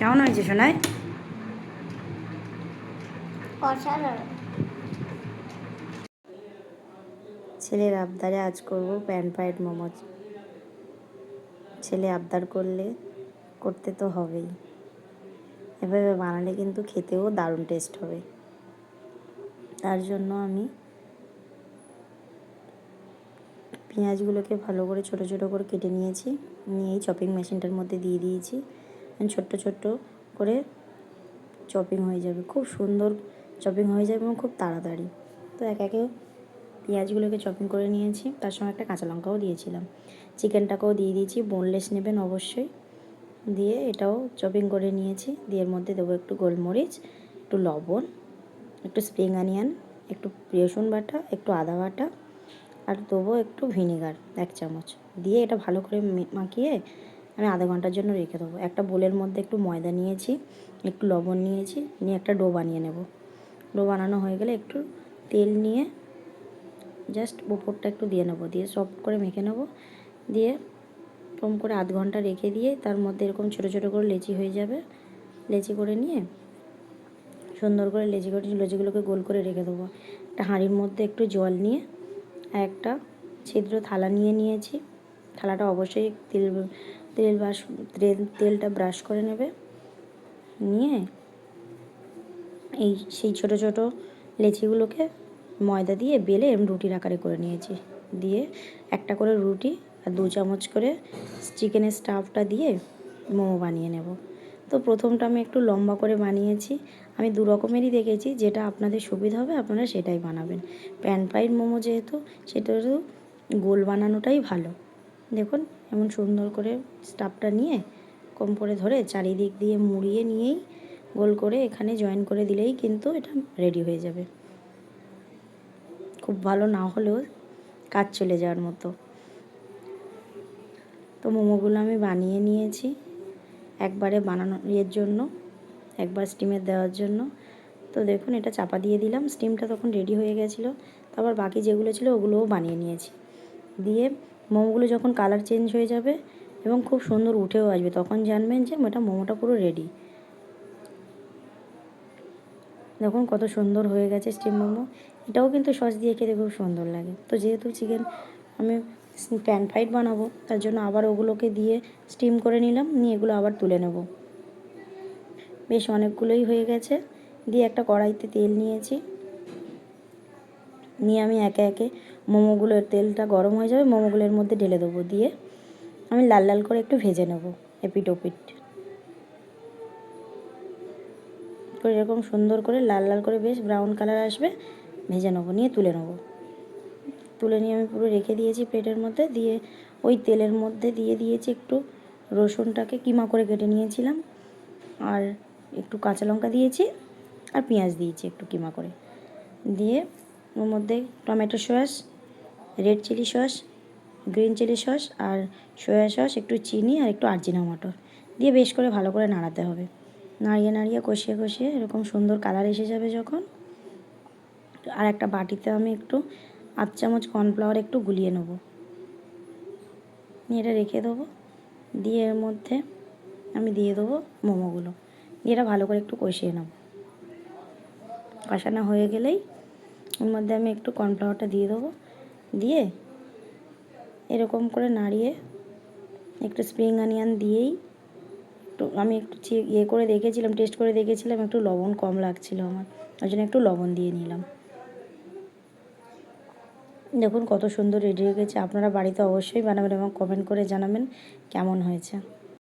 কেমন হয়েছে সোনাই? ছেলের আবদারে আজ করব প্যান ফ্রাইড মোমোজ। ছেলে আবদার করলে করতে তো হবেই। এভাবে বানালে কিন্তু খেতেও দারুণ টেস্ট হবে। তার জন্য আমি পেঁয়াজগুলোকে ভালো করে ছোট ছোট করে কেটে নিয়েছি, নিয়ে চপিং মেশিনটার মধ্যে দিয়ে দিয়েছি। ছোট্ট ছোট্ট করে চপিং হয়ে যাবে, খুব সুন্দর চপিং হয়ে যাবে এবং খুব তাড়াতাড়ি। তো এক একে পেঁয়াজগুলোকে চপিং করে নিয়েছি, তার সঙ্গে একটা কাঁচা লঙ্কাও দিয়েছিলাম। চিকেনটাকেও দিয়ে দিয়েছি, বোনলেস নেবেন অবশ্যই। দিয়ে এটাও চপিং করে নিয়েছি। দিয়ে এর মধ্যে দেবো একটু গোলমরিচ, একটু লবণ, একটু স্প্রিং অনিয়ন, একটু রসুন বাটা, একটু আদা বাটা, আর দেবো একটু ভিনেগার 1 চামচ। দিয়ে এটা ভালো করে মাখিয়ে আমি আধা ঘন্টার জন্য রেখে দেবো। একটা বোলের মধ্যে একটু ময়দা নিয়েছি, একটু লবণ নিয়েছি, নিয়ে একটা ডো বানিয়ে নেব। ডো বানানো হয়ে গেলে একটু তেল নিয়ে জাস্ট উপরটা একটু দিয়ে নেবো, দিয়ে সফট করে মেখে নেবো। দিয়ে কম করে আধ ঘন্টা রেখে দিয়ে তার মধ্যে এরকম ছোটো ছোটো করে লেচি হয়ে যাবে। লেচি করে নিয়ে সুন্দর করে লেচিগুলোকে গোল করে রেখে দেবো। একটা হাঁড়ির মধ্যে একটু জল নিয়ে একটা ছিদ্র থালা নিয়ে নিয়েছি। থালাটা অবশ্যই তেলটা ব্রাশ করে নেবে। নিয়ে সেই ছোটো ছোটো লেচিগুলোকে ময়দা দিয়ে বেলে রুটির আকারে করে নিয়েছি। দিয়ে একটা করে রুটি আর 2 চামচ করে চিকেনের স্টাফটা দিয়ে মোমো বানিয়ে নেব। তো প্রথমটা আমি একটু লম্বা করে বানিয়েছি। আমি 2 রকমেরই দেখেছি, যেটা আপনাদের সুবিধা হবে আপনারা সেটাই বানাবেন। প্যান ফ্রাইড মোমো যেহেতু, সেটা গোল বানানোটাই ভালো। দেখুন এমন সুন্দর করে স্টাফটা নিয়ে কম করে ধরে চারিদিক দিয়ে মুড়িয়ে নিয়েই গোল করে এখানে জয়েন করে দিলেই কিন্তু এটা রেডি হয়ে যাবে। খুব ভালো না হলেও কাজ চলে যাওয়ার মতো। তো মোমোগুলো আমি বানিয়ে নিয়েছি, একবারে বানানোর জন্য, একবার স্টিমে দেওয়ার জন্য। তো দেখুন এটা চাপা দিয়ে দিলাম, স্টিমটা তখন রেডি হয়ে গেছিলো। তারপর বাকি যেগুলো ছিল ওগুলোও বানিয়ে নিয়েছি। দিয়ে মোমোগুলো যখন কালার চেঞ্জ হয়ে যাবে এবং খুব সুন্দর উঠেও আসবে, তখন জানবেন যে মোমোটা পুরো রেডি। দেখুন কত সুন্দর হয়ে গেছে স্টিম মোমো। এটাও কিন্তু সস দিয়ে খেতে খুব সুন্দর লাগে। তো যেহেতু চিকেন আমি প্যান ফ্রাইড বানাবো, তার জন্য আবার ওগুলোকে দিয়ে স্টিম করে নিলাম, নিয়ে এগুলো আবার তুলে নেব। বেশ অনেকগুলোই হয়ে গেছে। দিয়ে একটা কড়াইতে তেল নিয়েছি, নিয়ে আমি একে একে মোমোগুলোর তেলটা গরম হয়ে যাবে, মোমোগুলোর মধ্যে ঢেলে দেবো। দিয়ে আমি লাল লাল করে একটু ভেজে নেব এপিট ওপিট করে, এরকম সুন্দর করে লাল লাল করে বেশ ব্রাউন কালার আসবে ভেজে নেবো। নিয়ে তুলে নেবো। তুলে নিয়ে আমি পুরো রেখে দিয়েছি প্লেটের মধ্যে। দিয়ে ওই তেলের মধ্যে দিয়ে দিয়েছি একটু রসুনটাকে কিমা করে কেটে নিয়েছিলাম, আর একটু কাঁচা লঙ্কা দিয়েছি, আর পেঁয়াজ দিয়েছি একটু কিমা করে। দিয়ে ওর মধ্যে tomato sauce, red chilli sauce, green chilli sauce, আর সয়া সস, একটু চিনি, আর একটু আজিনামোটো দিয়ে বেশ করে ভালো করে নাড়াতে হবে। নাড়িয়ে নাড়িয়ে কষিয়ে কষিয়ে এরকম সুন্দর কালার এসে যাবে যখন, আর একটা বাটিতে আমি একটু 8 চামচ কর্নফ্লাওয়ার একটু গুলিয়ে নেব, নিয়ে এটা রেখে দেবো। দিয়ে এর মধ্যে আমি দিয়ে দেবো মোমোগুলো, দিয়ে এটা ভালো করে একটু কষিয়ে নেব। কষানো হয়ে গেলেই ওর মধ্যে আমি একটু কর্নফ্লাওয়ারটা দিয়ে দেবো। দিয়ে এরকম করে নাড়িয়ে একটু স্প্রিং অনিয়ন দিয়েই আমি একটু করে দেখেছিলাম, টেস্ট করে দেখেছিলাম, একটু লবণ কম লাগছিলো আমার, ওই জন্য একটু লবণ দিয়ে নিলাম। দেখুন কত সুন্দর রেডি হয়ে গেছে। আপনারা বাড়িতে অবশ্যই বানাবেন এবং কমেন্ট করে জানাবেন কেমন হয়েছে।